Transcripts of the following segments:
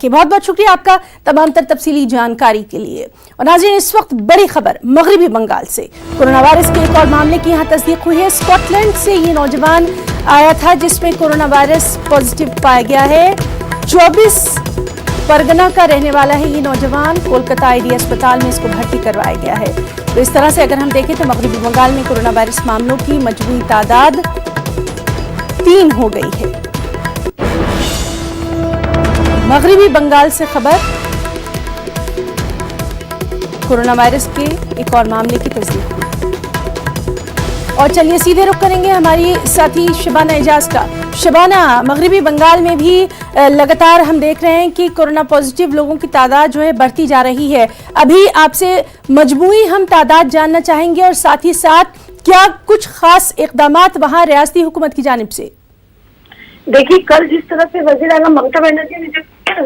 कि बहुत बहुत शुक्रिया आपका तमाम तर तफसीली जानकारी के लिए। और नाज़रीन, इस वक्त बड़ी खबर मगरबी बंगाल से कोरोना वायरस के एक और मामले की यहाँ तस्दीक हुई है। स्कॉटलैंड से ये नौजवान आया था जिसमें कोरोना वायरस पॉजिटिव पाया गया है। 24 परगना का रहने वाला है ये नौजवान। कोलकाता आईडी अस्पताल में इसको भर्ती करवाया गया है। तो इस तरह से अगर हम देखें तो मगरबी बंगाल में कोरोना वायरस मामलों की मजमूई तादाद 3 हो गई है। मगरबी बंगाल से खबर, कोरोना वायरस के एक और मामले की तस्दीक हुई। और चलिए सीधे रुख करेंगे हमारी साथी शबाना एजाज का। शबाना, मगरबी बंगाल में भी लगातार हम देख रहे हैं कि कोरोना पॉजिटिव लोगों की तादाद जो है बढ़ती जा रही है। अभी आपसे मजमूई हम तादाद जानना चाहेंगे और साथ ही साथ क्या कुछ खास इक़दामात वहाँ रियासती हुकूमत की जानिब से? देखिए, कल जिस तरह से वज़ीर आज़म ममता बनर्जी ने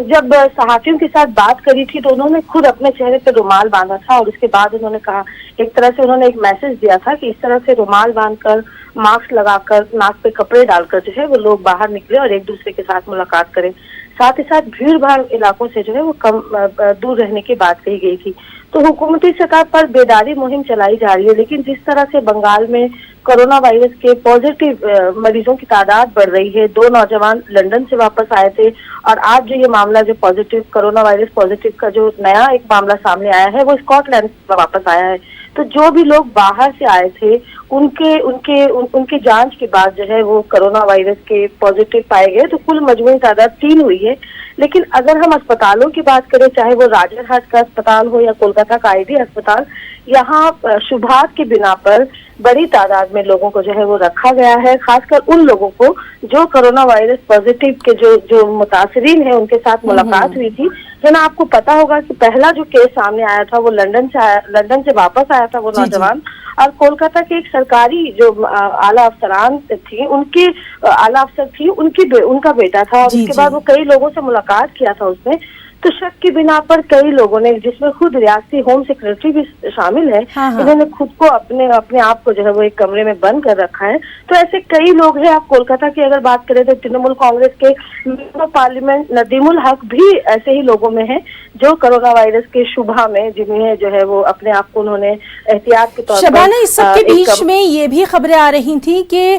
जब सहाफियों के साथ बात करी थी तो उन्होंने खुद अपने चेहरे पे रुमाल बांधा था और उसके बाद उन्होंने कहा, एक तरह से उन्होंने एक मैसेज दिया था कि इस तरह से रुमाल बांधकर, मास्क लगाकर, नाक पे कपड़े डालकर जो है वो लोग बाहर निकले और एक दूसरे के साथ मुलाकात करें। साथ ही साथ भीड़ भाड़ इलाकों से जो है वो कम दूर रहने की बात कही गई थी। तो हुकूमती सतह पर बेदारी मुहिम चलाई जा रही है, लेकिन जिस तरह से बंगाल में कोरोना वायरस के पॉजिटिव मरीजों की तादाद बढ़ रही है, 2 नौजवान लंदन से वापस आए थे और आज जो ये मामला जो पॉजिटिव कोरोना वायरस पॉजिटिव का जो नया एक मामला सामने आया है वो स्कॉटलैंड से वापस आया है। तो जो भी लोग बाहर से आए थे उनके जांच के बाद जो है वो कोरोना वायरस के पॉजिटिव पाए गए। तो कुल मजमूई तादाद 3 हुई है। लेकिन अगर हम अस्पतालों की बात करें, चाहे वो राजरहाट का अस्पताल हो या कोलकाता का आईडी अस्पताल, यहाँ शुभात के बिना पर बड़ी तादाद में लोगों को जो है वो रखा गया है। खासकर उन लोगों को जो कोरोना वायरस पॉजिटिव के जो मुतासरीन है उनके साथ मुलाकात हुई थी। जना आपको पता होगा कि पहला जो केस सामने आया था वो लंदन से वापस आया था वो नौजवान, और कोलकाता के एक सरकारी जो आला अफसरान थी, उनकी आला अफसर थी, उनका बेटा था। और उसके बाद वो कई लोगों से मुलाकात किया था उसने। तो शक की बिना पर कई लोगों ने, जिसमें खुद रियासती होम सेक्रेटरी भी शामिल है, इन्होंने खुद को अपने आप को जो है वो एक कमरे में बंद कर रखा है। तो ऐसे कई लोग हैं। आप कोलकाता की अगर बात करें तो तृणमूल कांग्रेस के मेंबर पार्लियामेंट नदीमुल हक भी ऐसे ही लोगों में है जो कोरोना वायरस के शुभा में जिन्हें जो है वो अपने आप को उन्होंने एहतियात के तौर पर। शबाना, इस सब के बीच में ये भी खबरें आ रही थी कि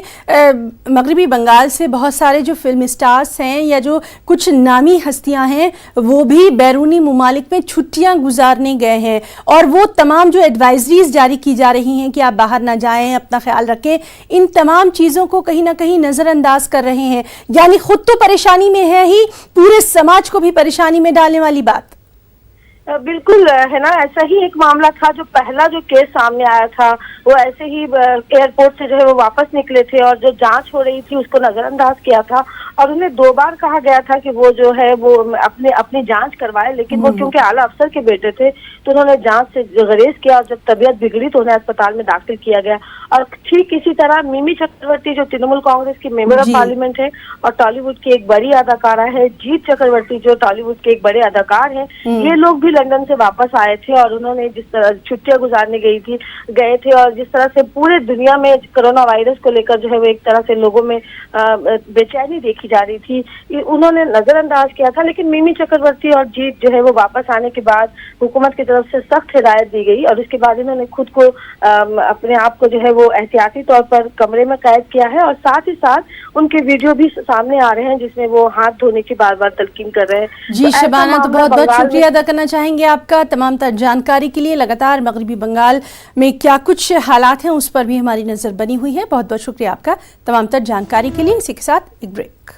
मगरबी बंगाल से बहुत सारे जो फिल्म स्टार्स हैं या जो कुछ नामी हस्तियां हैं वो भी बैरूनी मुमालिक में छुट्टियां गुजारने गए हैं और वो तमाम जो एडवाइजरीज जारी की जा रही हैं कि आप बाहर ना जाएं, अपना ख्याल रखें, इन तमाम चीज़ों को कहीं ना कहीं नज़रअंदाज कर रहे हैं। यानी खुद तो परेशानी में है ही, पूरे समाज को भी परेशानी में डालने वाली बात। बिल्कुल है ना। ऐसा ही एक मामला था, जो पहला जो केस सामने आया था वो ऐसे ही एयरपोर्ट से जो है वो वापस निकले थे और जो जांच हो रही थी उसको नजरअंदाज किया था और उन्हें 2 बार कहा गया था कि वो जो है वो अपनी जांच करवाए। लेकिन वो क्योंकि आला अफसर के बेटे थे तो उन्होंने जांच से गुरेज किया और जब तबीयत बिगड़ी तो उन्हें अस्पताल में दाखिल किया गया। और ठीक इसी तरह मिमी चक्रवर्ती जो तृणमूल कांग्रेस की मेंबर ऑफ पार्लियामेंट है और टॉलीवुड की एक बड़ी अदाकारा है, जीत चक्रवर्ती जो टॉलीवुड के एक बड़े अदाकार हैं, ये लोग भी लंदन से वापस आए थे और उन्होंने जिस तरह छुट्टियां गुजारने गए थे और जिस तरह से पूरे दुनिया में कोरोना वायरस को लेकर जो है वो एक तरह से लोगों में बेचैनी देखी जा रही थी, उन्होंने नजरअंदाज किया था। लेकिन मिमी चक्रवर्ती और जीत जो है वो वापस आने के बाद हुकूमत की तरफ से सख्त हिदायत दी गई और उसके बाद इन्होंने खुद को अपने आप को जो है वो एहतियाती तौर पर कमरे में कैद किया है और साथ ही साथ उनके वीडियो भी सामने आ रहे हैं जिसमें वो हाथ धोने की बार-बार तलकीन कर रहे हैं। जी शबाना, तो बहुत बहुत शुक्रिया अदा करना चाहेंगे आपका तमाम तर जानकारी के लिए। लगातार मगरबी बंगाल में क्या कुछ हालात हैं उस पर भी हमारी नजर बनी हुई है। बहुत बहुत शुक्रिया आपका तमाम तर जानकारी के लिए। इसी के साथ एक ब्रेक।